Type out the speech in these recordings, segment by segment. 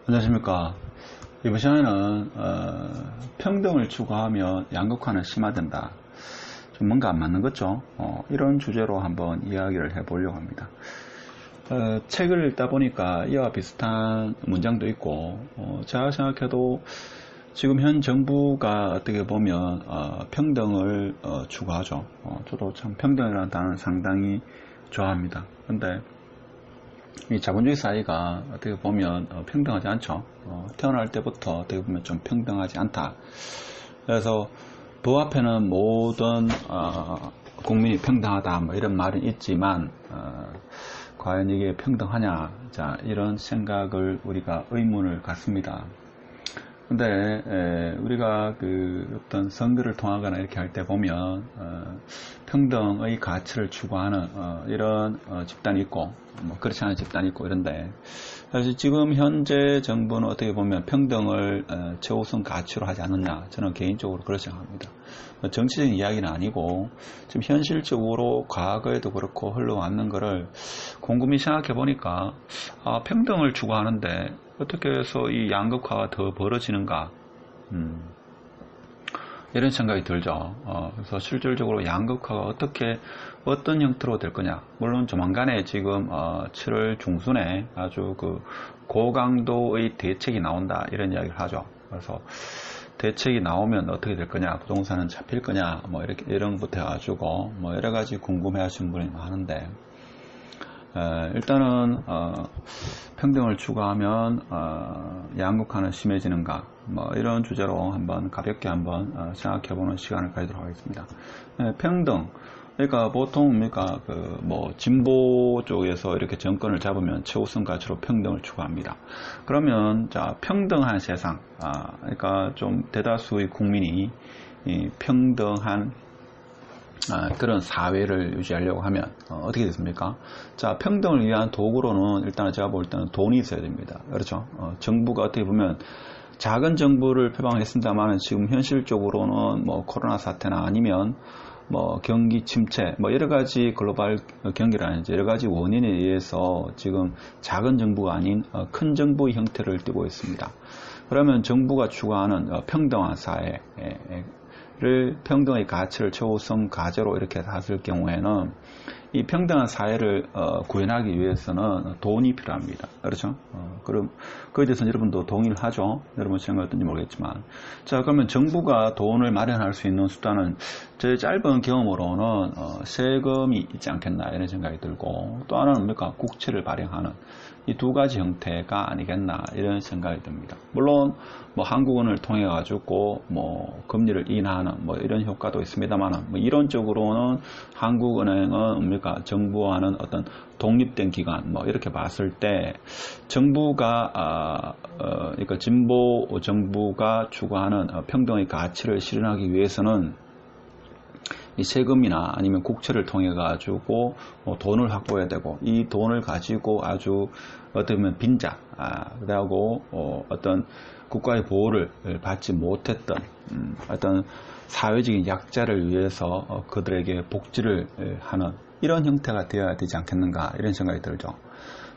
안녕하십니까. 이번 시간에는 평등을 추구하면 양극화는 심화된다. 좀 뭔가 안 맞는 거죠. 이런 주제로 한번 이야기를 해보려고 합니다. 책을 읽다 보니까 이와 비슷한 문장도 있고 제가 생각해도 지금 현 정부가 어떻게 보면 평등을 추구하죠. 저도 참 평등이라는 단어를 상당히 좋아합니다. 근데 이 자본주의 사회가 어떻게 보면 평등하지 않죠. 태어날 때부터 어떻게 보면 좀 평등하지 않다. 그래서 법 앞에는 모든 국민이 평등하다 뭐 이런 말은 있지만 과연 이게 평등하냐, 자 이런 생각을 우리가 의문을 갖습니다. 근데 우리가 그 어떤 선거를 통하거나 이렇게 할 때 보면 평등의 가치를 추구하는 이런 집단이 있고 뭐 그렇지 않은 집단이 있고 이런데 사실 지금 현재 정부는 어떻게 보면 평등을 최우선 가치로 하지 않느냐, 저는 개인적으로 그렇게 생각합니다. 정치적인 이야기는 아니고 지금 현실적으로 과거에도 그렇고 흘러왔는 거를 곰곰이 생각해 보니까 평등을 추구하는데 어떻게 해서 이 양극화가 더 벌어지는가, 이런 생각이 들죠. 그래서 실질적으로 양극화가 어떤 형태로 될 거냐. 물론 조만간에 지금 7월 중순에 아주 그 고강도의 대책이 나온다 이런 이야기를 하죠. 그래서 대책이 나오면 어떻게 될 거냐, 부동산은 잡힐 거냐, 뭐 이렇게 이런 것부터 해가지고 뭐 여러 가지 궁금해하시는 분이 많은데 일단은 평등을 추구하면 양극화는 심해지는가, 뭐 이런 주제로 한번 가볍게 한번 생각해보는 시간을 가지도록 하겠습니다. 평등, 그러니까 보통 뭡니까 뭐 진보 쪽에서 이렇게 정권을 잡으면 최우선 가치로 평등을 추구합니다. 그러면 자 평등한 세상, 그러니까 좀 대다수의 국민이 이 평등한 그런 사회를 유지하려고 하면 어떻게 됐습니까? 자, 평등을 위한 도구로는 일단 제가 볼 때는 돈이 있어야 됩니다. 그렇죠? 정부가 어떻게 보면 작은 정부를 표방했습니다만 지금 현실적으로는 뭐 코로나 사태나 아니면 뭐 경기 침체, 뭐 여러 가지 글로벌 경기라든지 여러 가지 원인에 의해서 지금 작은 정부가 아닌 큰 정부의 형태를 띠고 있습니다. 그러면 정부가 추구하는 평등한 사회, 평등의 가치를 최우선 과제로 이렇게 놨을 경우에는 이 평등한 사회를 구현하기 위해서는 돈이 필요합니다. 그렇죠? 그럼 그에 대해서는 여러분도 동의를 하죠. 여러분 생각 어떤지 모르겠지만, 자 그러면 정부가 돈을 마련할 수 있는 수단은 제 짧은 경험으로는 세금이 있지 않겠나 이런 생각이 들고, 또 하나는 뭡니까? 국채를 발행하는 이 두 가지 형태가 아니겠나 이런 생각이 듭니다. 물론 뭐 한국은을 통해 가지고 뭐 금리를 인하하는 뭐 이런 효과도 있습니다만, 뭐 이론적으로는 한국은행은 뭡니까? 정부와는 어떤 독립된 기관, 뭐 이렇게 봤을 때 정부가 그러니까 진보 정부가 추구하는 평등의 가치를 실현하기 위해서는 이 세금이나 아니면 국채를 통해 가지고 돈을 확보해야 되고, 이 돈을 가지고 아주 어떻게 보면 빈자, 그리고 어떤 국가의 보호를 받지 못했던 어떤 사회적인 약자를 위해서 그들에게 복지를 하는 이런 형태가 되어야 되지 않겠는가 이런 생각이 들죠.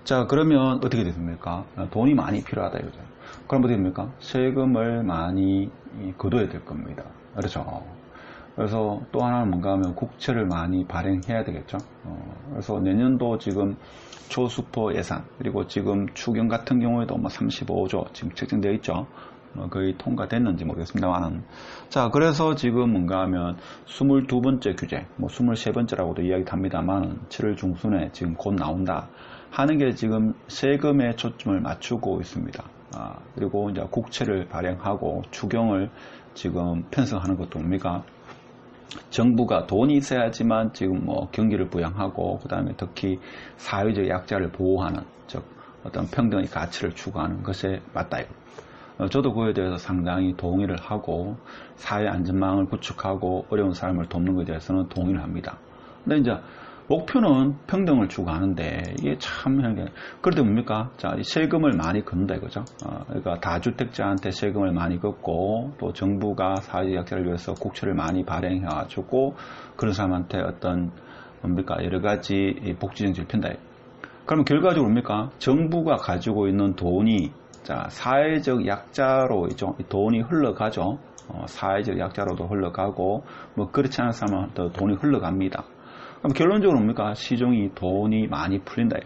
자 그러면 어떻게 됐습니까? 돈이 많이 필요하다 이거죠. 그럼 어떻게 됩니까? 세금을 많이 거둬야 될 겁니다. 그렇죠. 그래서 또 하나는 뭔가 하면 국채를 많이 발행해야 되겠죠. 그래서 내년도 지금 초수포 예산, 그리고 지금 추경 같은 경우에도 뭐 35조 지금 책정되어 있죠. 거의 통과됐는지 모르겠습니다만, 자 그래서 지금 뭔가 하면 22번째 규제, 뭐 23번째라고도 이야기합니다만 7월 중순에 지금 곧 나온다 하는 게 지금 세금에 초점을 맞추고 있습니다. 그리고 이제 국채를 발행하고 추경을 지금 편성하는 것도 뭡니까? 정부가 돈이 있어야지만 지금 뭐 경기를 부양하고, 그 다음에 특히 사회적 약자를 보호하는, 즉 어떤 평등의 가치를 추구하는 것에 맞다 이거. 저도 그에 대해서 상당히 동의를 하고, 사회 안전망을 구축하고 어려운 사람을 돕는 것에 대해서는 동의를 합니다. 근데 이제 목표는 평등을 추구하는데 이게 참 그런데 뭡니까? 자, 세금을 많이 걷는다 이거죠. 그러니까 다주택자한테 세금을 많이 걷고, 또 정부가 사회적 약자를 위해서 국채를 많이 발행해가지고 그런 사람한테 어떤 뭡니까? 여러 가지 복지 정책을 핀다. 그러면 결과적으로 뭡니까? 정부가 가지고 있는 돈이 자, 사회적 약자로 돈이 흘러가죠. 사회적 약자로도 흘러가고, 뭐, 그렇지 않은 사람은 더 돈이 흘러갑니다. 그럼 결론적으로 뭡니까? 시중이 돈이 많이 풀린다.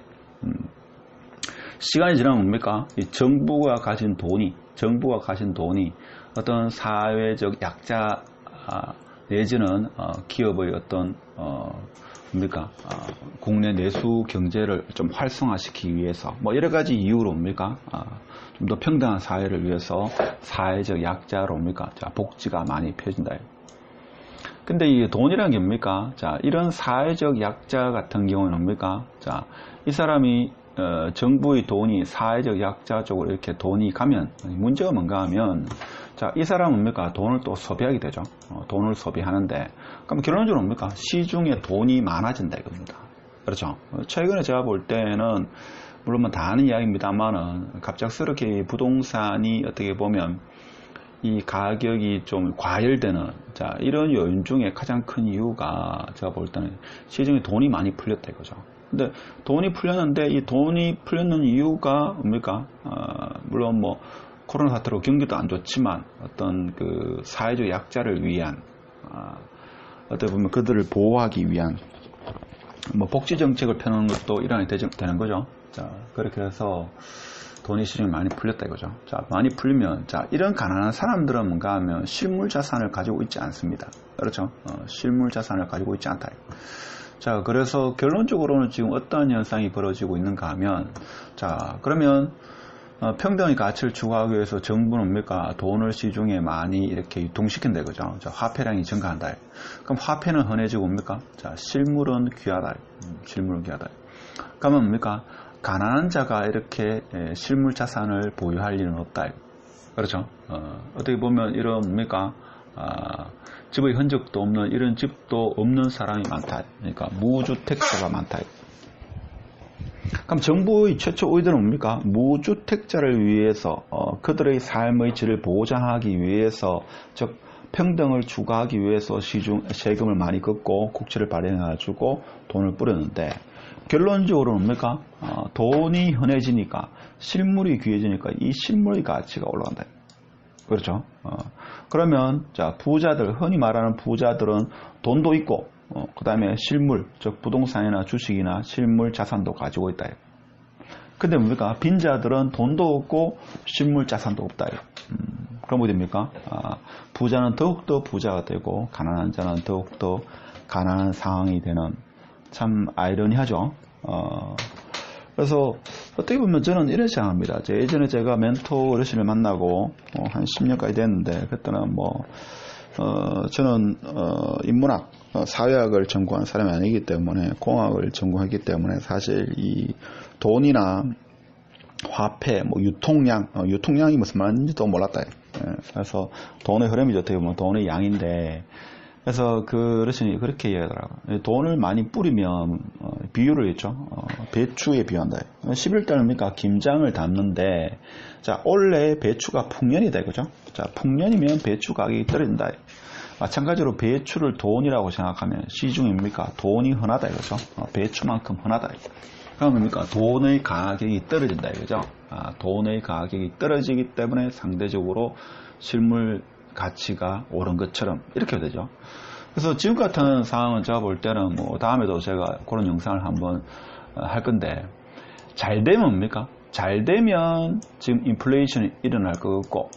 시간이 지나면 뭡니까? 이 정부가 가진 돈이 어떤 사회적 약자, 내지는, 기업의 어떤, 뭡니까? 국내 내수 경제를 좀 활성화시키기 위해서, 뭐, 여러 가지 이유로 뭡니까? 좀 더 평등한 사회를 위해서 사회적 약자로 뭡니까? 자, 복지가 많이 펴진다. 근데 이 돈이란 게 뭡니까? 자, 이런 사회적 약자 같은 경우는 뭡니까? 자, 이 사람이 정부의 돈이 사회적 약자 쪽으로 이렇게 돈이 가면 문제가 뭔가 하면 자, 이 사람은 뭡니까? 돈을 또 소비하게 되죠. 돈을 소비하는데 그럼 결론적으로 뭡니까? 시중에 돈이 많아진다 이겁니다. 그렇죠? 최근에 제가 볼 때는 물론 뭐 다 아는 이야기입니다만은 갑작스럽게 부동산이 어떻게 보면 이 가격이 좀 과열되는 자 이런 요인 중에 가장 큰 이유가 제가 볼 때는 시중에 돈이 많이 풀렸다 이거죠. 근데 돈이 풀렸는데 이 돈이 풀렸는 이유가 뭡니까? 물론 뭐 코로나 사태로 경기도 안 좋지만 어떤 그 사회적 약자를 위한 어떻게 보면 그들을 보호하기 위한 뭐 복지 정책을 펴는 것도 일환이 되는 거죠. 자 그렇게 해서 돈이 시중에 많이 풀렸다 이거죠. 자, 많이 풀리면, 자, 이런 가난한 사람들은 뭔가 하면 실물 자산을 가지고 있지 않습니다. 그렇죠? 실물 자산을 가지고 있지 않다. 자, 그래서 결론적으로는 지금 어떤 현상이 벌어지고 있는가 하면, 자, 그러면, 평등의 가치를 추구하기 위해서 정부는 뭡니까? 돈을 시중에 많이 이렇게 유통시킨다 이거죠. 자, 화폐량이 증가한다. 그럼 화폐는 흔해지고 뭡니까? 자, 실물은 귀하다. 실물은 귀하다. 그러면 뭡니까? 가난한 자가 이렇게 실물 자산을 보유할 일은 없다. 그렇죠? 어떻게 보면 이런 뭡니까? 집의 흔적도 없는 이런 집도 없는 사람이 많다. 그러니까 무주택자가 많다. 그럼 정부의 최초 의도는 뭡니까? 무주택자를 위해서 그들의 삶의 질을 보장하기 위해서 즉 평등을 추구하기 위해서 세금을 많이 걷고 국채를 발행해가지고 돈을 뿌렸는데 결론적으로 뭡니까? 돈이 흔해지니까 실물이 귀해지니까 이 실물의 가치가 올라간다. 그렇죠? 그러면 자 부자들 흔히 말하는 부자들은 돈도 있고 그 다음에 실물 즉 부동산이나 주식이나 실물 자산도 가지고 있다. 근데 뭡니까? 빈자들은 돈도 없고 실물 자산도 없다. 그럼 어떻게 됩니까? 부자는 더욱더 부자가 되고 가난한 자는 더욱더 가난한 상황이 되는 참 아이러니하죠. 그래서 어떻게 보면 저는 이런 생각합니다. 예전에 제가 멘토 어르신을 만나고 한 10년까지 됐는데 그때는 뭐 저는 인문학, 사회학을 전공한 사람이 아니기 때문에 공학을 전공했기 때문에 사실 이 돈이나 화폐, 뭐 유통량이 무슨 말인지도 몰랐다. 그래서 돈의 흐름이 어떻게 보면 돈의 양인데 그래서 그 어르신이 그렇게 이야기하더라고요. 돈을 많이 뿌리면 비유를 했죠. 배추에 비유한다. 11달입니까? 그러니까 김장을 담는데 자 올해 배추가 풍년이다 이거죠. 자 풍년이면 배추 가격이 떨어진다. 마찬가지로 배추를 돈이라고 생각하면 시중입니까? 돈이 흔하다 이거죠. 배추만큼 흔하다. 그럼 뭡니까? 돈의 가격이 떨어진다 이거죠. 돈의 가격이 떨어지기 때문에 상대적으로 실물 가치가 오른 것처럼 이렇게 되죠. 그래서 지금 같은 상황은 제가 볼 때는 뭐 다음에도 제가 그런 영상을 한번 할 건데 잘 되면 뭡니까? 잘 되면 지금 인플레이션이 일어날 것 같고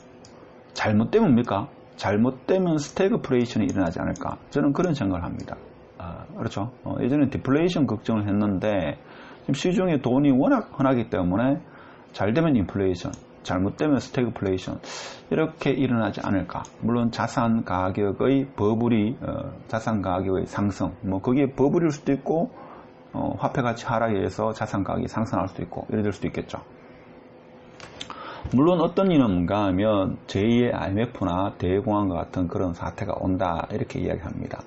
잘못되면 뭡니까? 잘못되면 스태그플레이션이 일어나지 않을까? 저는 그런 생각을 합니다. 그렇죠. 예전에 디플레이션 걱정을 했는데 지금 시중에 돈이 워낙 흔하기 때문에 잘 되면 인플레이션 잘못되면 스태그플레이션 이렇게 일어나지 않을까. 물론 자산 가격의 버블이 자산 가격의 상승 뭐 그게 버블일 수도 있고 화폐 가치 하락에 의해서 자산 가격이 상승할 수도 있고 이래 될 수도 있겠죠. 물론 어떤 일은 뭔가 하면 제2의 IMF나 대공황과 같은 그런 사태가 온다 이렇게 이야기합니다.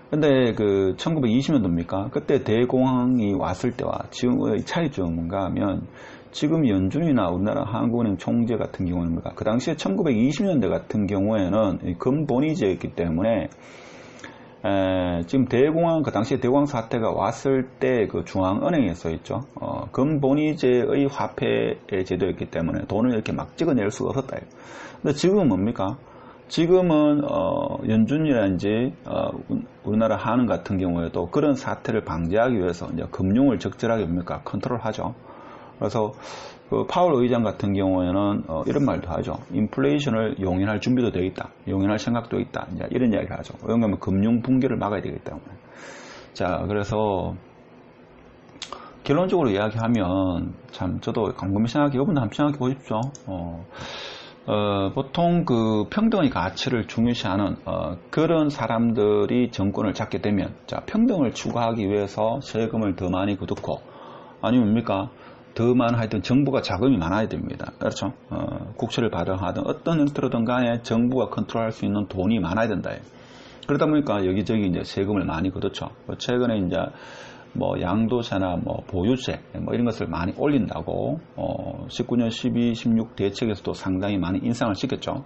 근데 그 1920년도입니까? 그때 대공황이 왔을 때와 지금의 차이점은 뭔가 하면 지금 연준이나 우리나라 한국은행 총재 같은 경우는 그 당시에 1920년대 같은 경우에는 근본위제였기 때문에 지금 대공황, 그 당시에 대공황 사태가 왔을 때 그 중앙은행에 써있죠. 금본위제의 화폐 제도였기 때문에 돈을 이렇게 막 찍어낼 수가 없었다. 근데 지금은 뭡니까? 지금은 연준이라든지 우리나라 한은 같은 경우에도 그런 사태를 방지하기 위해서 이제 금융을 적절하게 뭡니까? 컨트롤하죠. 그래서 그 파월 의장 같은 경우에는 이런 말도 하죠. 인플레이션을 용인할 준비도 되어 있다. 용인할 생각도 있다. 이제 이런 이야기를 하죠. 왜냐하면 금융 붕괴를 막아야 되기 때문에. 자, 그래서 결론적으로 이야기하면 참 저도 곰곰이 생각해, 여러분도 한번 생각해 보십시오. 보통 그 평등의 가치를 중요시하는 그런 사람들이 정권을 잡게 되면, 자, 평등을 추구하기 위해서 세금을 더 많이 거두고, 아니면 뭡니까? 더 많은 하여튼 정부가 자금이 많아야 됩니다. 그렇죠? 국채를 발행하든 어떤 형태로든 간에 정부가 컨트롤할 수 있는 돈이 많아야 된다. 그러다 보니까 여기저기 이제 세금을 많이 거뒀죠. 최근에 이제 뭐 양도세나 뭐 보유세 뭐 이런 것을 많이 올린다고 19년 12, 16 대책에서도 상당히 많이 인상을 시켰죠.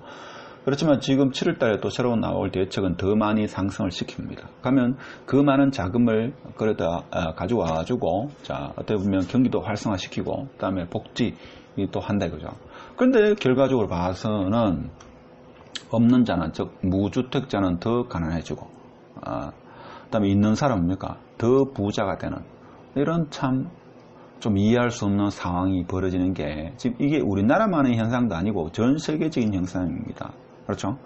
그렇지만 지금 7월달에 또 새로운 나올 대책은 더 많이 상승을 시킵니다. 그러면 그 많은 자금을 그러다 가지고 와가지고, 자, 어떻게 보면 경기도 활성화시키고, 그 다음에 복지 또 한다 이거죠. 그런데 결과적으로 봐서는 없는 자는, 즉 무주택자는 더 가난해지고, 그 다음에 있는 사람입니까? 더 부자가 되는 이런 참 좀 이해할 수 없는 상황이 벌어지는 게 지금 이게 우리나라만의 현상도 아니고 전 세계적인 현상입니다. 그렇죠?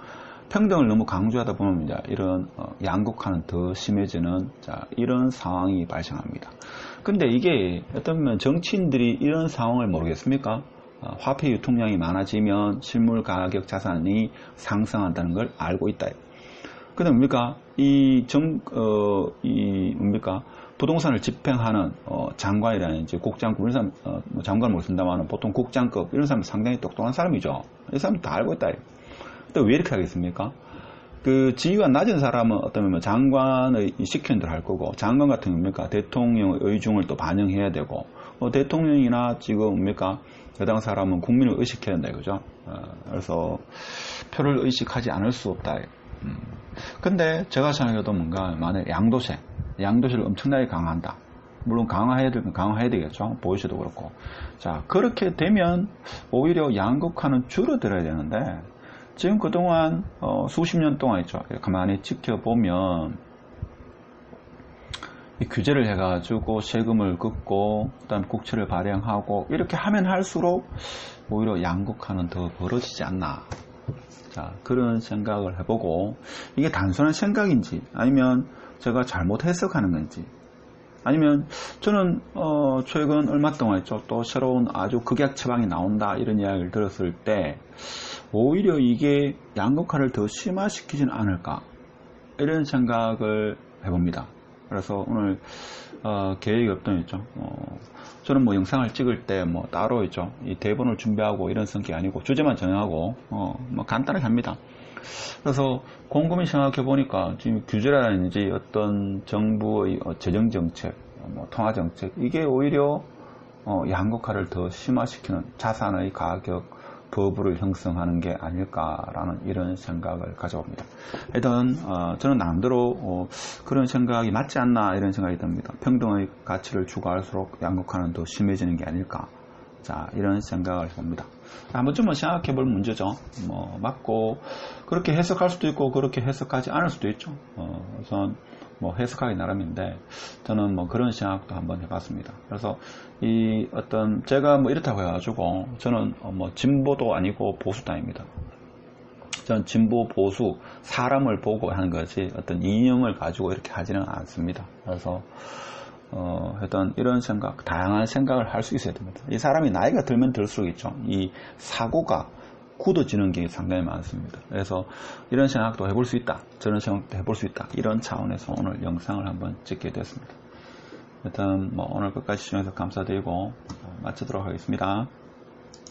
평등을 너무 강조하다 보면 이제 이런 양극화는 더 심해지는 이런 상황이 발생합니다. 근데 이게 어떤 면에 정치인들이 이런 상황을 모르겠습니까? 화폐 유통량이 많아지면 실물 가격 자산이 상승한다는 걸 알고 있다. 근데 뭡니까? 뭡니까? 부동산을 집행하는 장관이라든지 국장급 이런 사람, 장관을 못 쓴다면 보통 국장급 이런 사람은 상당히 똑똑한 사람이죠. 이 사람은 다 알고 있다. 근데 왜 이렇게 하겠습니까? 그 지위가 낮은 사람은 어떤 장관의 시키는 대로 할 거고, 장관 같은 겁니까? 대통령의 의중을 또 반영해야 되고, 대통령이나 지금 뭡니까? 여당 사람은 국민을 의식해야 된다 이거죠. 그래서 표를 의식하지 않을 수 없다. 근데 제가 생각해도 뭔가 만약 양도세를 엄청나게 강화한다. 물론 강화해야 되겠죠. 보유세도 그렇고. 자, 그렇게 되면 오히려 양극화는 줄어들어야 되는데, 지금 그동안 수십 년 동안 있죠. 가만히 지켜보면 이 규제를 해가지고 세금을 긋고 그다음에 국채를 발행하고 이렇게 하면 할수록 오히려 양극화는 더 벌어지지 않나. 자, 그런 생각을 해보고 이게 단순한 생각인지 아니면 제가 잘못 해석하는 건지, 아니면 저는 최근 얼마 동안 있죠. 또 새로운 아주 극약 처방이 나온다 이런 이야기를 들었을 때 오히려 이게 양극화를 더 심화시키진 않을까 이런 생각을 해봅니다. 그래서 오늘 계획이 없던 있죠. 저는 뭐 영상을 찍을 때 뭐 따로 있죠. 이 대본을 준비하고 이런 성격이 아니고 주제만 정하고 뭐 간단하게 합니다. 그래서 곰곰이 생각해 보니까 지금 규제라든지 어떤 정부의 재정 정책, 뭐 통화 정책 이게 오히려 양극화를 더 심화시키는 자산의 가격 버블을 형성하는 게 아닐까라는 이런 생각을 가져봅니다. 하여튼 저는 나름대로 그런 생각이 맞지 않나 이런 생각이 듭니다. 평등의 가치를 추구할수록 양극화는 더 심해지는 게 아닐까. 자, 이런 생각을 해봅니다. 한번 좀 생각해 볼 문제죠. 뭐 맞고 그렇게 해석할 수도 있고 그렇게 해석하지 않을 수도 있죠. 우선 뭐 해석하기 나름인데 저는 뭐 그런 생각도 한번 해봤습니다. 그래서 이 어떤 제가 뭐 이렇다고 해가지고 저는 뭐 진보도 아니고 보수도 아닙니다. 저는 진보 보수 사람을 보고 하는 거지 어떤 이념을 가지고 이렇게 하지는 않습니다. 그래서 하여튼 이런 생각, 다양한 생각을 할 수 있어야 됩니다. 이 사람이 나이가 들면 들수록 있죠. 이 사고가 굳어지는 게 상당히 많습니다. 그래서 이런 생각도 해볼 수 있다. 저런 생각도 해볼 수 있다. 이런 차원에서 오늘 영상을 한번 찍게 됐습니다. 일단 뭐 오늘 끝까지 시청해주셔서 감사드리고 마치도록 하겠습니다.